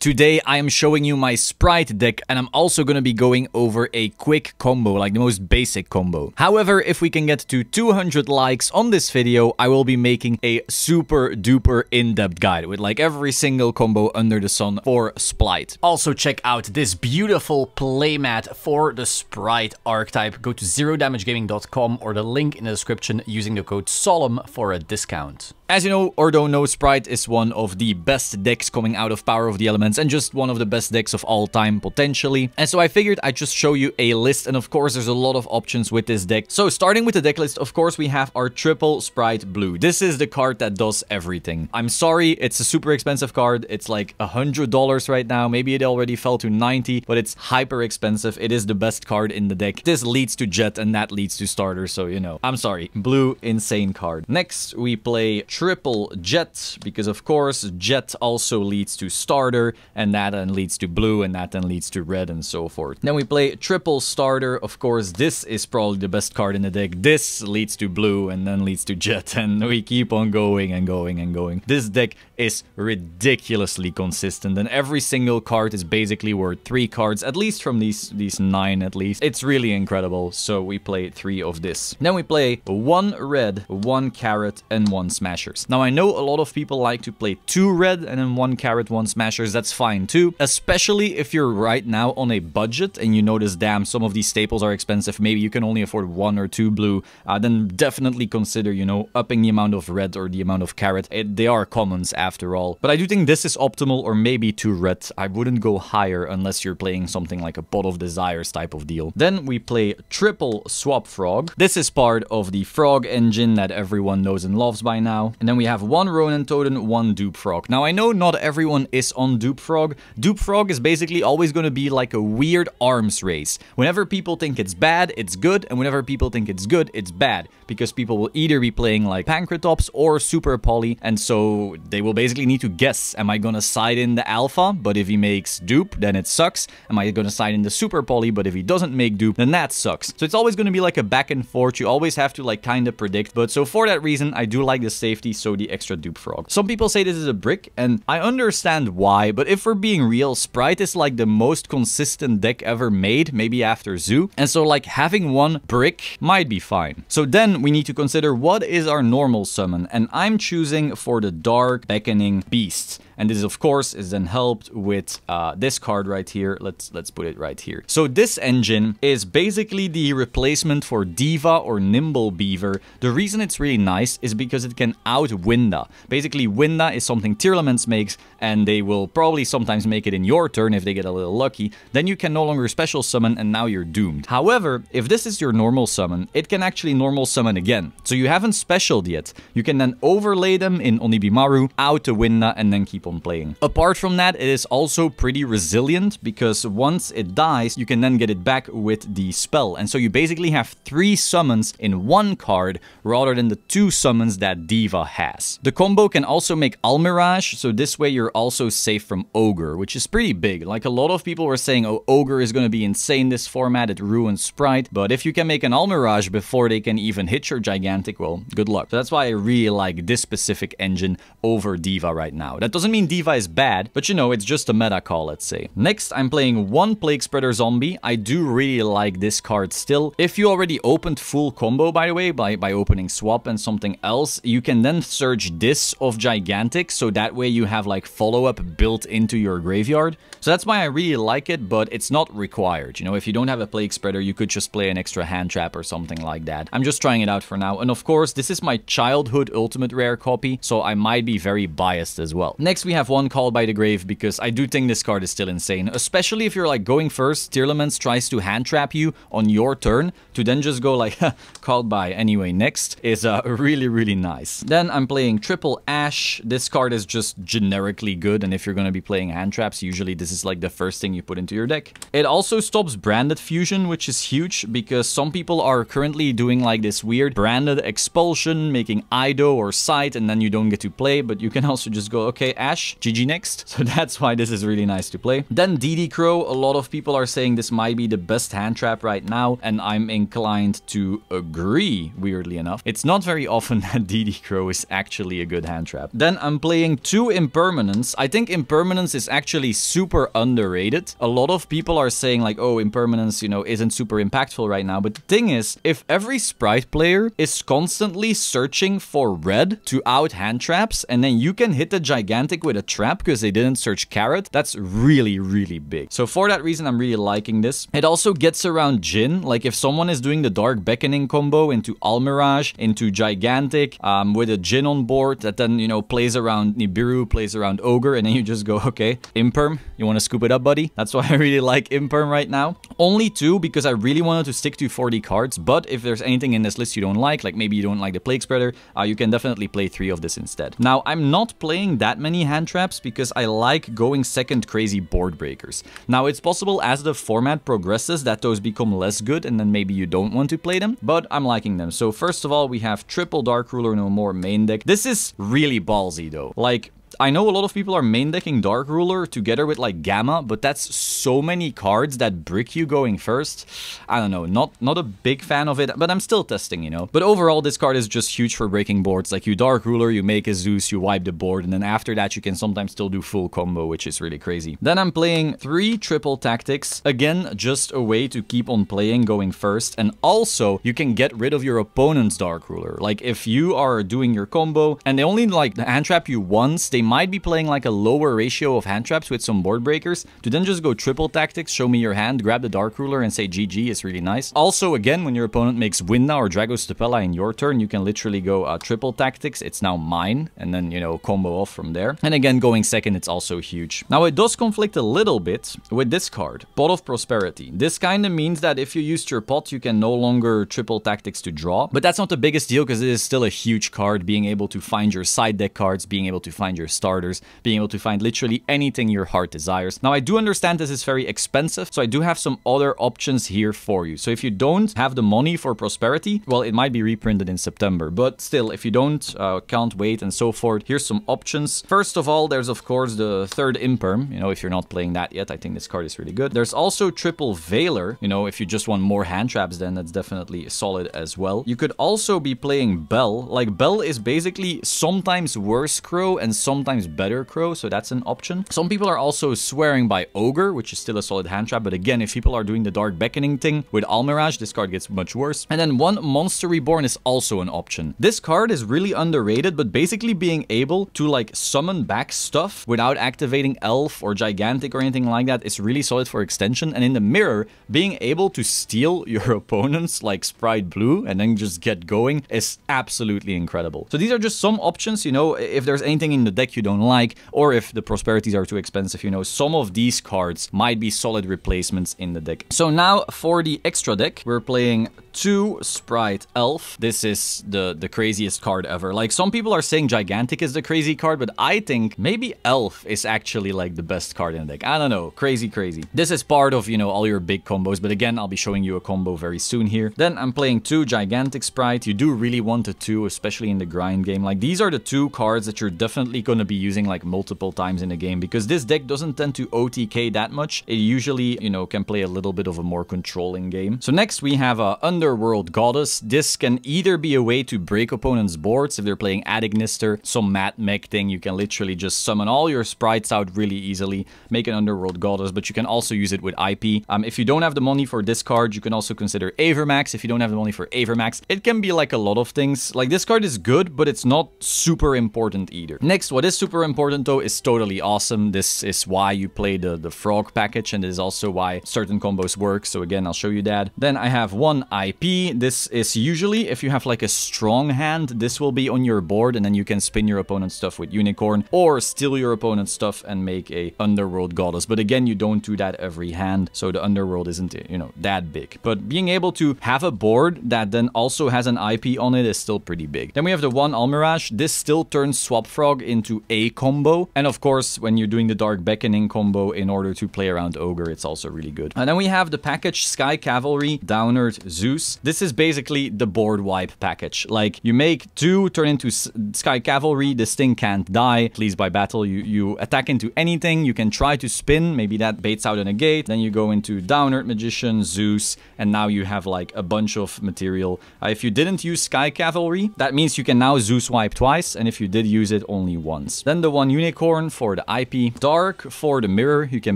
Today I am showing you my Spright deck, and I'm also going to be going over a quick combo, like the most basic combo. However, if we can get to 200 likes on this video, I will be making a super duper in-depth guide with like every single combo under the sun for Spright. Also check out this beautiful playmat for the Spright archetype. Go to zerodamagegaming.com or the link in the description using the code SOLEMN for a discount. As you know or don't know, Spright is one of the best decks coming out of Power of the Elements and just one of the best decks of all time, potentially. And so I figured I'd just show you a list, and of course there's a lot of options with this deck. So starting with the deck list, of course we have our triple Spright blue. This is the card that does everything. I'm sorry, it's a super expensive card. It's like $100 right now. Maybe it already fell to 90, but it's hyper expensive. It is the best card in the deck. This leads to Jet and that leads to Starter, so you know. I'm sorry. Blue, insane card. Next, we play triple Jet, because of course Jet also leads to Starter, and that then leads to blue, and that then leads to red, and so forth. Then we play triple Starter. Of course, this is probably the best card in the deck. This leads to blue and then leads to Jet, and we keep on going and going and going. This deck is ridiculously consistent, and every single card is basically worth 3 cards, at least from these 9 at least. It's really incredible, so we play 3 of this. Then we play 1 red, 1 carrot, and 1 smashers. Now I know a lot of people like to play 2 red and then 1 carrot, 1 smashers. That's fine too, especially if you're right now on a budget and you notice, damn, some of these staples are expensive, maybe you can only afford 1 or 2 blue, then definitely consider, you know, upping the amount of red or the amount of carrot. They are commons after all, but I do think this is optimal, or maybe 2 red. I wouldn't go higher unless you're playing something like a Pot of Desires type of deal. Then we play triple Swap Frog. This is part of the Frog engine that everyone knows and loves by now. And then we have 1 Ronin Totem, 1 Dupe Frog. Now I know not everyone is on Dupe Frog. Dupe Frog is basically always going to be like a weird arms race. Whenever people think it's bad, it's good, and whenever people think it's good, it's bad, because people will either be playing like Pancratops or Super Poly, and so they will basically need to guess, am I gonna side in the Alpha, but if he makes Dupe, then it sucks? Am I gonna side in the Super Poly, but if he doesn't make Dupe, then that sucks? So it's always gonna be like a back and forth. You always have to like kind of predict, but so for that reason, I do like the safety, so the extra Dupe Frog. Some people say this is a brick, and I understand why, but if we're being real, Spright is like the most consistent deck ever made, maybe after Zoo, and so like having 1 brick might be fine. So then we need to consider what is our normal summon, and I'm choosing for the Dark Beckoning Beast. And this, of course, is then helped with this card right here. Let's put it right here. So this engine is basically the replacement for Diva or Nimble Beaver. The reason it's really nice is because it can out Winda. Basically, Winda is something Tearlaments makes, and they will probably sometimes make it in your turn if they get a little lucky. Then you can no longer special summon, and now you're doomed. However, if this is your normal summon, it can actually normal summon again. So you haven't specialed yet. You can then overlay them in Onibimaru, out to Winda, and then keep on playing. Apart from that, it is also pretty resilient, because once it dies, you can then get it back with the spell. And so you basically have 3 summons in 1 card, rather than the 2 summons that Diva has. The combo can also make Almirage, so this way you're also safe from Ogre, which is pretty big. Like a lot of people were saying, oh, Ogre is going to be insane this format, it ruins Spright. But if you can make an Almirage before they can even hit your Gigantic, well, good luck. So that's why I really like this specific engine over Diva right now. That doesn't mean Diva is bad, but you know, it's just a meta call, let's say. Next, I'm playing 1 Plague Spreader Zombie. I do really like this card still. If you already opened full combo, by the way, by opening Swap and something else, you can then search this of Gigantic, so that way you have like follow-up built into your graveyard. So that's why I really like it, but it's not required. You know, if you don't have a Plague Spreader, you could just play an extra hand trap or something like that. I'm just trying it out for now. And of course, this is my childhood ultimate rare copy, so I might be very biased as well. Next, we have 1 Called by the Grave, because I do think this card is still insane, especially if you're like going first, Tearlaments tries to hand trap you on your turn, to then just go like, Called by anyway next, is really, really nice. Then I'm playing triple Ash. This card is just generically good, and if you're going to be playing hand traps, usually this is like the first thing you put into your deck. It also stops branded fusion, which is huge, because some people are currently doing like this weird branded expulsion, making Ido or Sight, and then you don't get to play, but you can also just go, okay, Ash trash. GG next. So that's why this is really nice to play. Then DD Crow, a lot of people are saying this might be the best hand trap right now, and I'm inclined to agree, weirdly enough. It's not very often that DD Crow is actually a good hand trap. Then I'm playing 2 Impermanence. I think Impermanence is actually super underrated. A lot of people are saying like, oh, Impermanence, you know, isn't super impactful right now. But the thing is, if every Spright player is constantly searching for red to out hand traps, and then you can hit the Gigantic with a trap because they didn't search Carrot, that's really, really big. So for that reason, I'm really liking this. It also gets around Jhin. Like if someone is doing the Dark Beckoning combo into Almirage, into Gigantic, with a Jhin on board that then, you know, plays around Nibiru, plays around Ogre, and then you just go, okay, Imperm, you want to scoop it up, buddy? That's why I really like Imperm right now. Only 2 because I really wanted to stick to 40 cards, but if there's anything in this list you don't like maybe you don't like the Plague Spreader, you can definitely play 3 of this instead. Now, I'm not playing that many hand traps because I like going second crazy board breakers. Now, it's possible as the format progresses that those become less good and then maybe you don't want to play them, but I'm liking them. So first of all, we have triple Dark Ruler No More main deck. This is really ballsy though. Like, I know a lot of people are main decking Dark Ruler together with like Gamma, but that's so many cards that brick you going first. I don't know, not a big fan of it, but I'm still testing, you know. But overall, this card is just huge for breaking boards. Like you Dark Ruler, you make a Zeus, you wipe the board, and then after that you can sometimes still do full combo, which is really crazy. Then I'm playing 3 triple tactics. Again, just a way to keep on playing going first, and also you can get rid of your opponent's Dark Ruler. Like if you are doing your combo and they only like hand trap you once, they might be playing like a lower ratio of hand traps with some board breakers to then just go triple tactics, show me your hand, grab the Dark Ruler and say GG is really nice. Also, again, when your opponent makes Winda or Dragostapella in your turn, you can literally go triple tactics, it's now mine, and then, you know, combo off from there. And again, going second, it's also huge. Now, it does conflict a little bit with this card, Pot of Prosperity. This kind of means that if you used your pot, you can no longer triple tactics to draw, but that's not the biggest deal because it is still a huge card, being able to find your side deck cards, being able to find your starters, being able to find literally anything your heart desires. Now, I do understand this is very expensive, so I do have some other options here for you. So if you don't have the money for Prosperity, well, it might be reprinted in September, but still, if you don't, can't wait and so forth, here's some options. First of all, there's of course the 3rd Imperm, you know, if you're not playing that yet, I think this card is really good. There's also triple Veiler, you know, if you just want more hand traps, then that's definitely solid as well. You could also be playing Bell. Like, Bell is basically sometimes worse Crow and sometimes better Crow, so that's an option. Some people are also swearing by Ogre, which is still a solid hand trap, but again, if people are doing the Dark Beckoning thing with Almirage, this card gets much worse. And then 1 Monster Reborn is also an option. This card is really underrated, but basically being able to like summon back stuff without activating Elf or Gigantic or anything like that is really solid for extension. And in the mirror, being able to steal your opponent's like Spright Blue and then just get going is absolutely incredible. So these are just some options, you know, if there's anything in the deck you don't like, or if the Prosperities are too expensive, you know, some of these cards might be solid replacements in the deck. So now for the extra deck, we're playing 2 Spright Elf. This is the craziest card ever. Like, some people are saying Gigantic is the crazy card, but I think maybe Elf is actually like the best card in the deck. I don't know. Crazy, crazy. This is part of, you know, all your big combos, but again, I'll be showing you a combo very soon here. Then I'm playing 2 Gigantic Spright. You do really want the 2, especially in the grind game. Like, these are the 2 cards that you're definitely going to be using like multiple times in the game, because this deck doesn't tend to OTK that much. It usually, you know, can play a little bit of a more controlling game. So next we have Underworld Goddess. This can either be a way to break opponents' boards. If they're playing Adignister, some Mad Mech thing, you can literally just summon all your sprites out really easily, make an Underworld Goddess, but you can also use it with IP. If you don't have the money for this card, you can also consider Avermax. If you don't have the money for Avermax, it can be like a lot of things. Like, this card is good, but it's not super important either. Next, what is super important though is totally awesome. This is why you play the frog package, and this is also why certain combos work. So again, I'll show you that. Then I have 1 IP. This is usually, if you have like a strong hand, this will be on your board, and then you can spin your opponent's stuff with Unicorn, or steal your opponent's stuff and make a Underworld Goddess. But again, you don't do that every hand, so the Underworld isn't, you know, that big. But being able to have a board that then also has an IP on it is still pretty big. Then we have the 1 Almirage. This still turns Swap Frog into a combo, and of course, when you're doing the Dark Beckoning combo in order to play around Ogre, it's also really good. And then we have the package Sky Cavalry, Downerd, Zeus. Zeus. This is basically the board wipe package. Like, you make 2, turn into Sky Cavalry, this thing can't die. Please, by battle, you attack into anything, you can try to spin, maybe that baits out a negate, then you go into Down Earth Magician, Zeus, and now you have like a bunch of material. If you didn't use Sky Cavalry, that means you can now Zeus wipe twice, and if you did use it, only once. Then the 1 Unicorn for the IP, Dark for the mirror, you can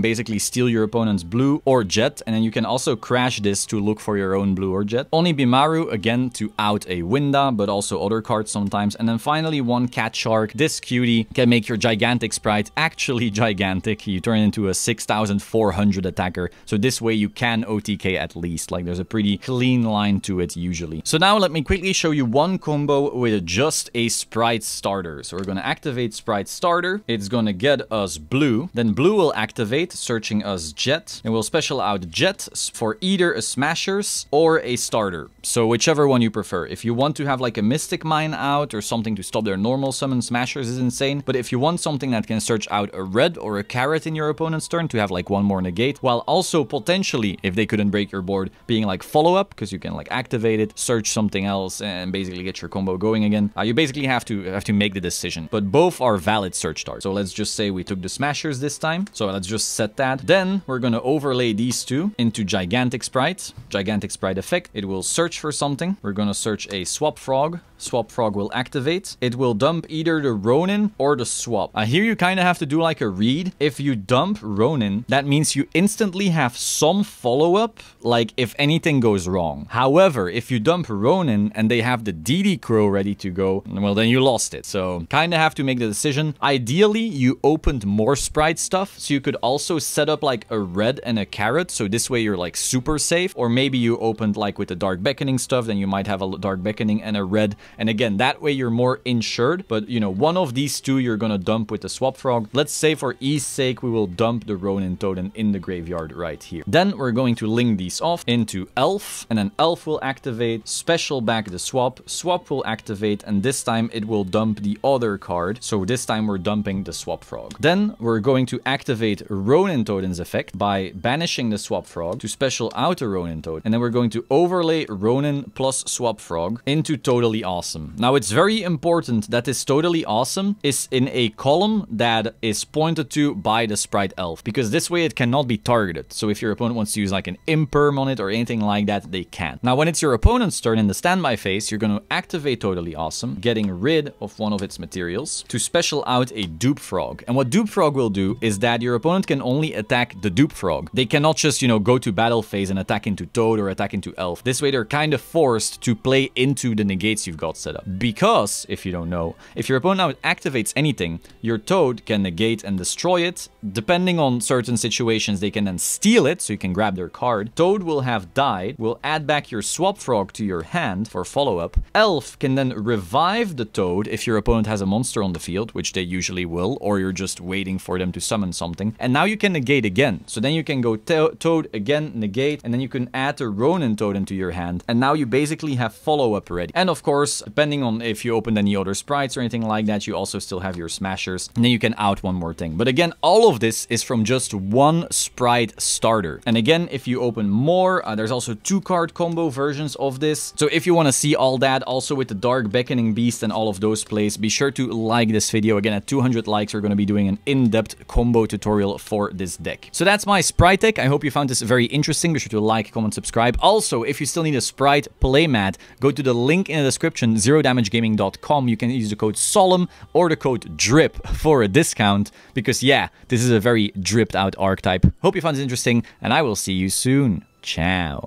basically steal your opponent's blue or jet, and then you can also crash this to look for your own blue or jet. Only Bimaru, again, to out a Winda, but also other cards sometimes. And then finally 1 Cat Shark. This cutie can make your gigantic Spright actually gigantic. You turn into a 6,400 attacker, so this way you can OTK at least. Like, there's a pretty clean line to it usually. So now let me quickly show you one combo with just a Spright starter. So we're going to activate Spright starter. It's going to get us blue. Then blue will activate, searching us jet. And we'll special out jet for either a smashers or a starter. So whichever one you prefer. If you want to have like a Mystic Mine out or something to stop their normal summon, smashers is insane. But if you want something that can search out a red or a carrot in your opponent's turn to have like 1 more negate, while also potentially, if they couldn't break your board, being like follow-up, because you can like activate it, search something else, and basically get your combo going again. You basically have to make the decision. But both are valid search starts. So let's just say we took the smashers this time. So let's just set that. Then we're going to overlay these 2 into Gigantic Spright. Gigantic Spright effect. It will search for something. We're going to search a Swap Frog. Swap Frog will activate. It will dump either the Ronin or the Swap. Here you kind of have to do like a read. If you dump Ronin, that means you instantly have some follow-up, like if anything goes wrong. However, if you dump Ronin and they have the DD Crow ready to go, well, then you lost it. So kind of have to make the decision. Ideally, you opened more Spright stuff, so you could also set up like a red and a carrot, so this way you're like super safe. Or maybe you opened like with the Dark Beckoning stuff, then you might have a Dark Beckoning and a red. And again, that way you're more insured. But, you know, one of these 2 you're going to dump with the Swap Frog. Let's say for ease sake, we will dump the Ronin Totem in the graveyard right here. Then we're going to link these off into Elf. And then Elf will activate, special back the Swap. Swap will activate, and this time it will dump the other card. So this time we're dumping the Swap Frog. Then we're going to activate Ronin Totem's effect by banishing the Swap Frog to special out a Ronin Totem. And then we're going to overlay Ronin plus Swap Frog into Totally Awesome. Now, it's very important that this Totally Awesome is in a column that is pointed to by the Spright Elf, because this way it cannot be targeted. So if your opponent wants to use like an Imperm on it or anything like that, they can. Now, when it's your opponent's turn in the standby phase, you're going to activate Totally Awesome, getting rid of one of its materials to special out a Dupe Frog. And what Dupe Frog will do is that your opponent can only attack the Dupe Frog. They cannot just, you know, go to battle phase and attack into Toad or attack into Elf. This way they're kind of forced to play into the negates you've got set up. Because, if you don't know, if your opponent now activates anything, your Toad can negate and destroy it. Depending on certain situations, they can then steal it, so you can grab their card. Toad will have died, will add back your Swap Frog to your hand for follow-up. Elf can then revive the Toad if your opponent has a monster on the field, which they usually will, or you're just waiting for them to summon something. And now you can negate again. So then you can go Toad again, negate, and then you can add the Ronin Toad into your hand. And now you basically have follow-up ready. And of course, depending on if you opened any other Sprites or anything like that, you also still have your smashers. And then you can out one more thing. But again, all of this is from just 1 Spright starter. And again, if you open more, there's also 2-card combo versions of this. So if you want to see all that, also with the Dark Beckoning Beast and all of those plays, be sure to like this video. Again, at 200 likes, we're going to be doing an in-depth combo tutorial for this deck. So that's my Spright deck. I hope you found this very interesting. Be sure to like, comment, subscribe. Also, if you still need a Spright playmat, go to the link in the description, zerodamagegaming.com. You can use the code SOLEMN or the code DRIP for a discount, because yeah, this is a very dripped out archetype. Hope you found this interesting, and I will see you soon. Ciao.